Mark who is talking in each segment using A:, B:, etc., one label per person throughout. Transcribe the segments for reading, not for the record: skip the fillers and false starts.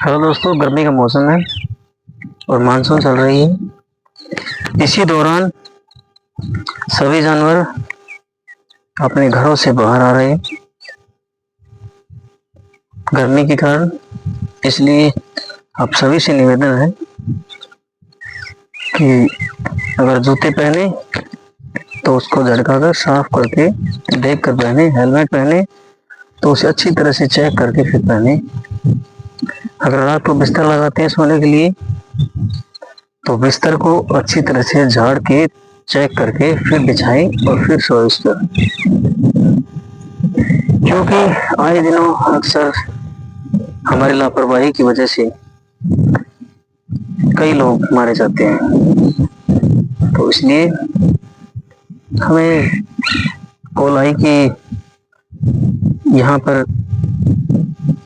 A: Hello दोस्तों, गर्मी का मौसम है और मानसून चल रही है। इसी दौरान सभी जानवर अपने घरों से बाहर आ रहे हैं गर्मी के कारण। इसलिए आप सभी से निवेदन है कि अगर जूते पहने तो उसको झटकाकर साफ करके देख कर पहने। हेलमेट पहने तो उसे अच्छी तरह से चेक करके फिर पहने। अगर रात को बिस्तर लगाते हैं सोने के लिए तो बिस्तर को अच्छी तरह से झाड़ के चेक करके फिर बिछाएं और फिर सोएं उस पर। क्योंकि आए दिनों अक्सर हमारी लापरवाही की वजह से कई लोग मारे जाते हैं। तो इसलिए हमें कॉल आई कि यहाँ पर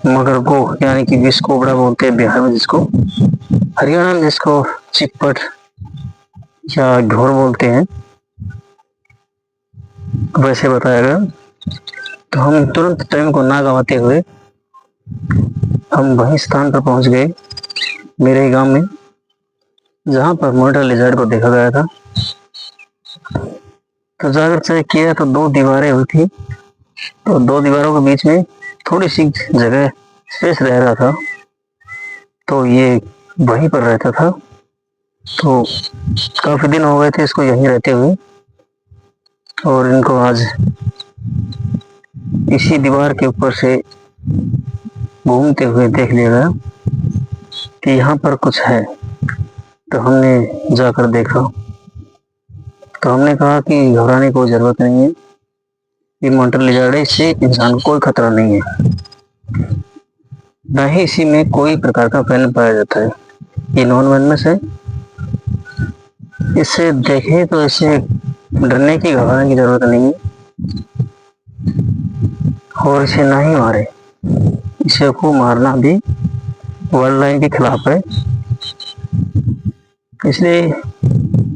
A: मगर को यानी कि विष कोबरा बोलते हैं बिहार में जिसको, हरियाणा में जिसको चिपट या ढोर बोलते हैं, वैसे बताया गया। तो हम तुरंत टाइम को ना गवाते हुए हम वही स्थान पर पहुंच गए मेरे गांव में जहां पर मॉनिटर लिजर्ड को देखा गया था। तो जाकर चेक किया तो दो दीवारें हुई थी, तो दो दीवारों के बीच में थोड़ी सी जगह स्पेस रह रहा था, तो ये वहीं पर रहता था। तो काफी दिन हो गए थे इसको यहीं रहते हुए और इनको आज इसी दीवार के ऊपर से घूमते हुए देख लिया गया कि यहाँ पर कुछ है। तो हमने जाकर देखा तो हमने कहा कि घबराने की कोई ज़रूरत नहीं है, ये मॉनिटर लिजर्ड है, इससे इंसान को कोई खतरा नहीं है, न ही इसी में कोई प्रकार का वेनम पाया जाता है। ये नॉन वेनमस है। इससे देखें तो इसे डरने की घबराने की जरूरत नहीं है और इसे ना ही मारे। इसे को मारना भी वर्ल्ड लाइन के खिलाफ है। इसलिए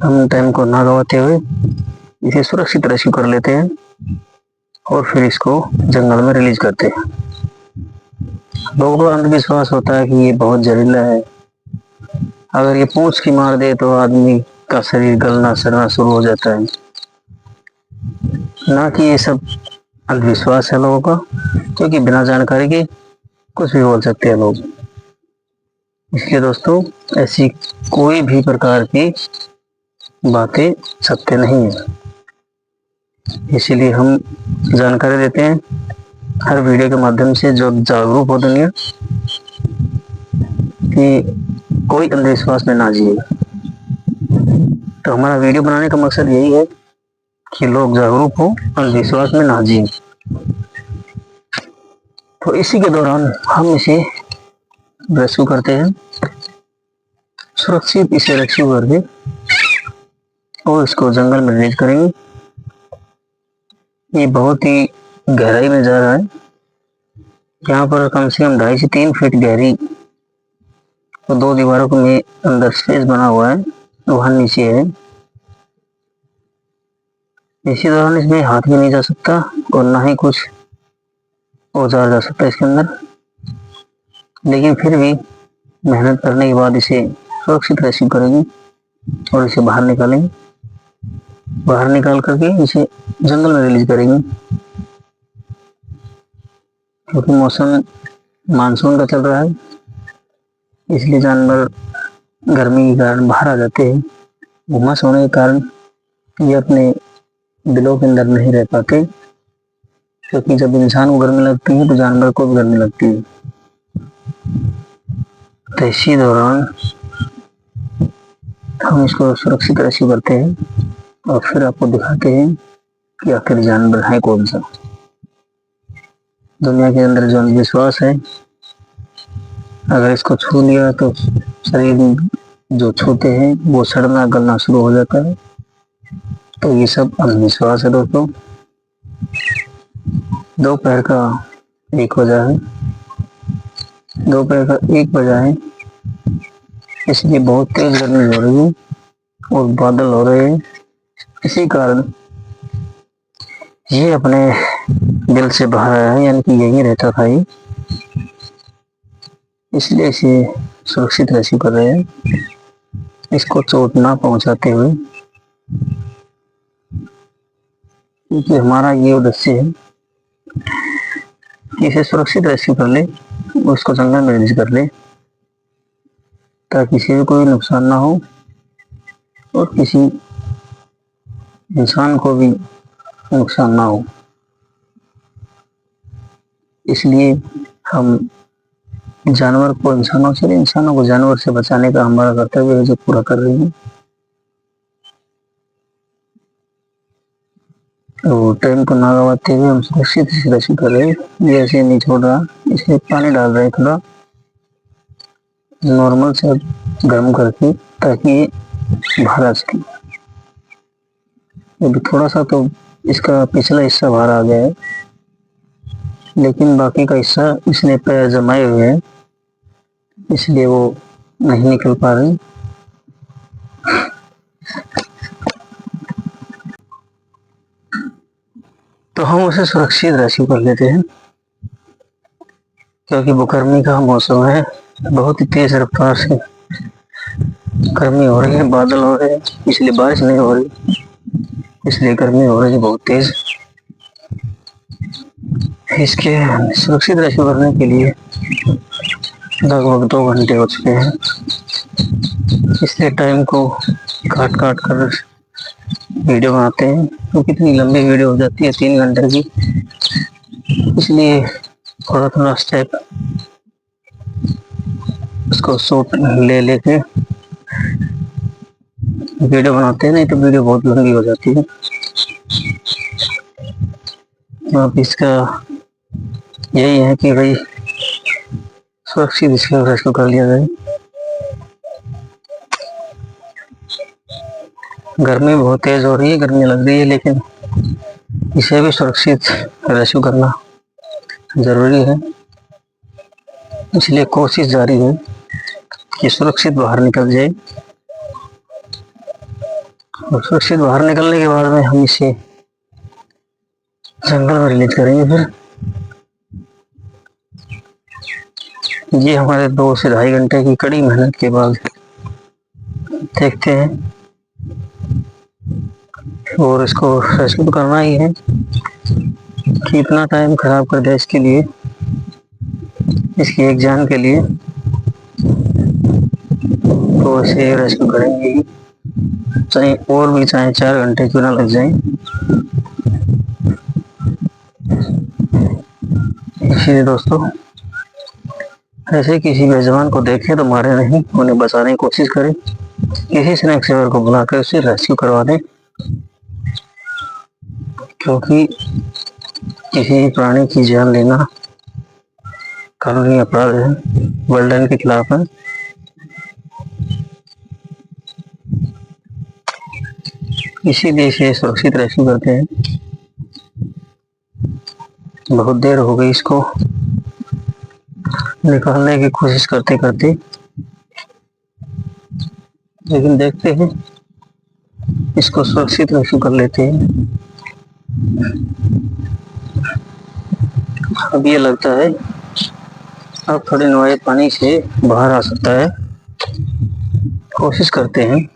A: हम टाइम को ना गवाते हुए इसे सुरक्षित रेस्क्यू कर लेते हैं और फिर इसको जंगल में रिलीज करते हैं। लोगों को अंधविश्वास होता है कि ये बहुत जहरीला है, अगर ये पूंछ की मार दे तो आदमी का शरीर गलना सड़ना शुरू हो जाता है। ना कि ये सब अंधविश्वास है लोगों का, क्योंकि बिना जानकारी के कुछ भी बोल सकते हैं लोग। इसलिए दोस्तों, ऐसी कोई भी प्रकार की बातें सत्य नहीं है। इसीलिए हम जानकारी देते हैं हर वीडियो के माध्यम से, जो जागरूक हो दुनिया, कि कोई अंधविश्वास में ना जिए। तो हमारा वीडियो बनाने का मकसद यही है कि लोग जागरूक हो, अंधविश्वास में ना जिए। तो इसी के दौरान हम इसे रेस्क्यू करते हैं, सुरक्षित इसे रेस्क्यू करके और इसको जंगल में रिलीज करेंगे। ये बहुत ही गहराई में जा रहा है, यहाँ पर कम से कम 2.5 से 3 फीट गहरी तो दो दीवारों में अंदर स्पेस बना हुआ है, वहां नीचे है। इसी दौरान इसमें हाथ भी नहीं जा सकता और ना ही कुछ औजार जा सकता इसके अंदर। लेकिन फिर भी मेहनत करने के बाद इसे सुरक्षित रेस्क्यू करेंगे और इसे बाहर निकालेंगे। बाहर निकाल करके इसे जंगल में रिलीज करेंगे। क्योंकि मौसम मानसून का चल रहा है, इसलिए जानवर गर्मी के कारण बाहर आ जाते हैं। उमस होने के कारण ये अपने बिलों के अंदर नहीं रह पाते, क्योंकि जब इंसान को गर्मी लगती है तो जानवर को भी गर्मी लगती है। तो इसी दौरान हम इसको सुरक्षित रेस्क्यू करते हैं और फिर आपको दिखाते हैं कि आखिर जानवर है कौन सा। दुनिया के अंदर जो अंधविश्वास है, अगर इसको छू लिया तो शरीर जो छूते हैं वो सड़ना गलना शुरू हो जाता है। तो ये सब अंधविश्वास है दोस्तों। दोपहर का 1 बजा है, दोपहर का 1 बजा है, इसलिए बहुत तेज गर्मी हो रही है और बादल हो रहे हैं। इसी कारण ये अपने बिल से बाहर आया है, यानी कि यहीं रहता था ये। इसलिए इसे सुरक्षित रेस्क्यू कर रहे हैं, इसको चोट ना पहुंचाते हुए, क्योंकि हमारा ये उद्देश्य है कि इसे सुरक्षित रेस्क्यू कर ले, उसको जंगल में रिलीज कर ले ताकि किसी को कोई नुकसान ना हो और किसी इंसान को भी नुकसान ना हो। इसलिए हम जानवर को इंसानों से, इंसानों को जानवर से बचाने का हमारा कर्तव्य है जो पूरा कर रही है। तो टाइम को ना गवाते हुए हम सुरक्षित से रेस्क्यू कर रहे हैं। ये ऐसे नहीं छोड़ रहा, इसलिए पानी डाल रहे हैं थोड़ा नॉर्मल से गर्म करके ताकि बाहर आ सके। अभी थोड़ा सा तो इसका पिछला हिस्सा बाहर आ गया है, लेकिन बाकी का हिस्सा इसने पैर जमाए हुए हैं, इसलिए वो नहीं निकल पा रही। तो हम उसे सुरक्षित रेस्क्यू कर लेते हैं, क्योंकि वो गर्मी का मौसम है, बहुत ही तेज रफ्तार से गर्मी हो रही है, बादल हो रहे हैं, इसलिए बारिश नहीं हो रही, इसलिए गर्मी हो रही है बहुत तेज। इसके सुरक्षित रेस्क्यू करने के लिए लगभग 2 घंटे हो चुके हैं, इसलिए टाइम को काट काट कर वीडियो बनाते हैं। तो कितनी लंबी वीडियो हो जाती है 3 घंटे की, इसलिए थोड़ा थोड़ा स्टेप उसको शॉट ले लेके वीडियो बनाते हैं, नहीं तो वीडियो बहुत लंबी हो जाती है। अब इसका यही है कि भाई सुरक्षित इसका रेस्क्यू कर लिया जाए। गर्मी बहुत तेज हो रही है, गर्मी लग रही है, लेकिन इसे भी सुरक्षित रेस्क्यू करना जरूरी है, इसलिए कोशिश जारी है कि सुरक्षित बाहर निकल जाए। और सुरक्षित बाहर निकलने के बाद में हम इसे जंगल में रिलीज करेंगे। फिर ये हमारे 2 से 2.5 घंटे की कड़ी मेहनत के बाद देखते हैं, और इसको रेस्क्यू तो करना ही है कि इतना टाइम खराब कर दिया इसके लिए, इसकी एक जान के लिए, तो इसे रेस्क्यू करेंगे ही, चाहे और भी चाहे 4 घंटे क्यों ना लग जाए। इसलिए दोस्तों, ऐसे किसी बेजुबान को देखें तो मारे नहीं, उन्हें बचाने की कोशिश करें, किसी स्नेक सेवर को बुलाकर उसे रेस्क्यू करवा दें, क्योंकि किसी प्राणी की जान लेना कानूनी अपराध है, वर्ल्डन के खिलाफ है। इसीलिए इसे सुरक्षित रेस्क्यू करते हैं। बहुत देर हो गई इसको निकालने की कोशिश करते करते, लेकिन देखते हैं इसको सुरक्षित रेस्क्यू कर लेते हैं। अब ये लगता है अब थोड़े नवाए पानी से बाहर आ सकता है, कोशिश करते हैं।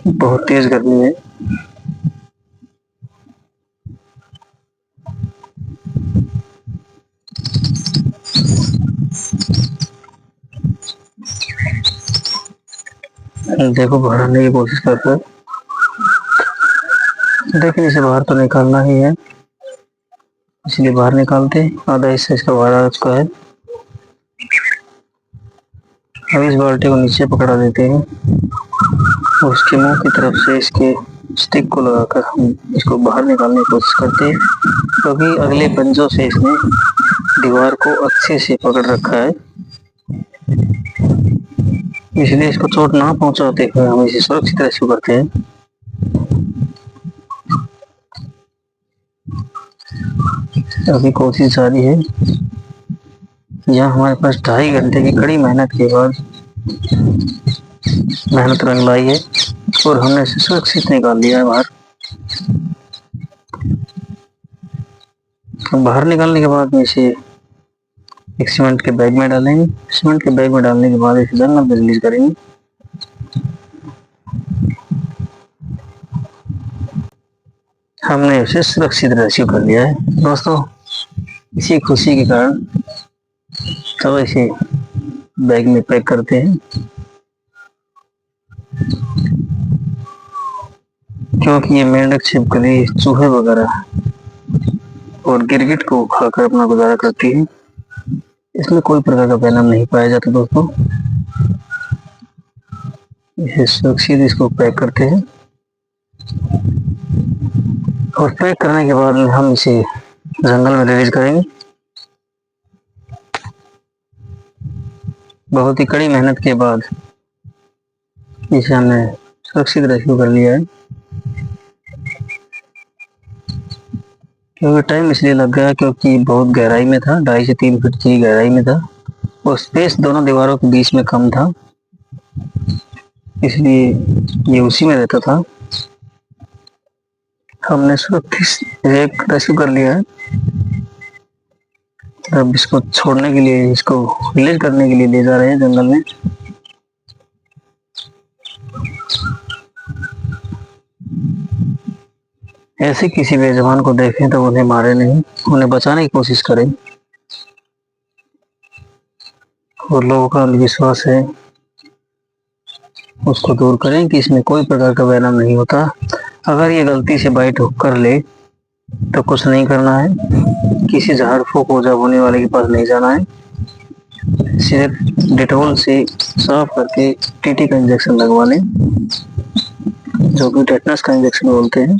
A: बहुत तेज गर्मी है, देखो बाहर आने की कोशिश करता है, लेकिन इसे बाहर तो निकालना ही है, इसलिए बाहर निकालते हैं। आधा हिस्सा इसका बाहर आ चुका है। अब इस बाल्टी को नीचे पकड़ा देते हैं और उसके मुंह की तरफ से इसके स्टिक को लगाकर हम इसको बाहर निकालने की कोशिश करते हैं, क्योंकि अगले पंजों से इसने दीवार को अच्छे से पकड़ रखा है, इसलिए इसको चोट ना पहुंचाते हुए हम इसे सुरक्षित रेस्क्यू करते हैं। अभी कोशिश जारी है। यहाँ हमारे पास 2.5 घंटे की कड़ी मेहनत के बाद मेहनत रंग लाई है और हमने इसे सुरक्षित निकाल लिया है बाहर। तो बाहर निकालने के बाद में इसे एक सीमेंट के बैग में डालेंगे। सीमेंट के बैग में डालने के बाद इसे जंगल में रिलीज करेंगे। हमने उसे सुरक्षित रेस्क्यू कर लिया है दोस्तों। इसी खुशी के कारण तो इसे बैग में पैक करते हैं, क्योंकि ये मेंढक छिपकली चूहे वगैरह और गिरगिट को खाकर अपना गुजारा करती है। इसमें कोई प्रकार का वेनम नहीं पाया जाता दोस्तों। इसे सुरक्षित इसको पैक करते हैं और पैक करने के बाद हम इसे जंगल में रिलीज करेंगे। बहुत ही कड़ी मेहनत के बाद इसे हमने सुरक्षित रेस्क्यू कर लिया है, क्योंकि टाइम इसलिए लग गया क्योंकि बहुत गहराई में था, 2.5 से 3 फीट की गहराई में था और स्पेस दोनों दीवारों के बीच में कम था, इसलिए ये उसी में रहता था। हमने सुरक्षित एक रेस्क्यू कर लिया है। अब इसको छोड़ने के लिए, इसको रिलीज करने के लिए ले जा रहे हैं जंगल में। ऐसे किसी बेजुबान को देखें तो उन्हें मारे नहीं, उन्हें बचाने की कोशिश करें। और लोगों का विश्वास है उसको दूर करें कि इसमें कोई प्रकार का वेनम नहीं होता। अगर ये गलती से बाइट कर ले तो कुछ नहीं करना है, किसी झाड़ फूक हो जा होने वाले के पास नहीं जाना है, सिर्फ डेटॉल से साफ करके टीटी का इंजेक्शन लगवा लें, जो कि टेटनस का इंजेक्शन बोलते हैं।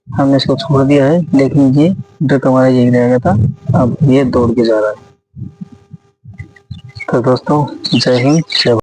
A: हमने इसको छोड़ दिया है, लेकिन ये डर हमारा यही रहेगा था। अब ये दौड़ के जा रहा है। तो दोस्तों, जय हिंद, जय भारत।